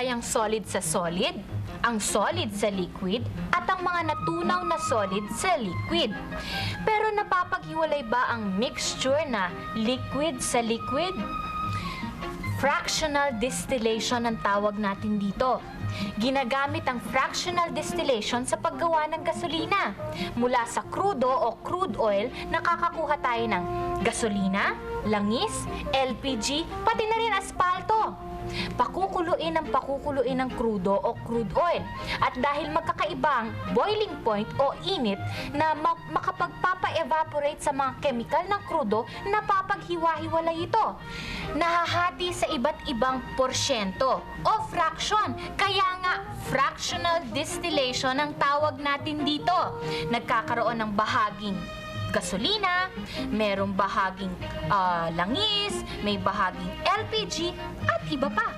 gayang solid sa solid, ang solid sa liquid, at ang mga natunaw na solid sa liquid. Pero napapaghiwalay ba ang mixture na liquid sa liquid? Fractional distillation ang tawag natin dito. Ginagamit ang fractional distillation sa paggawa ng gasolina. Mula sa krudo o crude oil, nakakakuha tayo ng gasolina, langis, LPG, pati na rin asfalto. Pakukuluin ng krudo o crude oil. At dahil magkakaibang boiling point o init na makapagpapa-evaporate sa mga chemical ng krudo, napapaghiwa-hiwalay ito. Nahahati sa iba't ibang porsyento o fraction. Kaya nga, fractional distillation ang tawag natin dito. Nagkakaroon ng bahaging gasolina, merong bahaging langis, may bahaging LPG, at iba pa.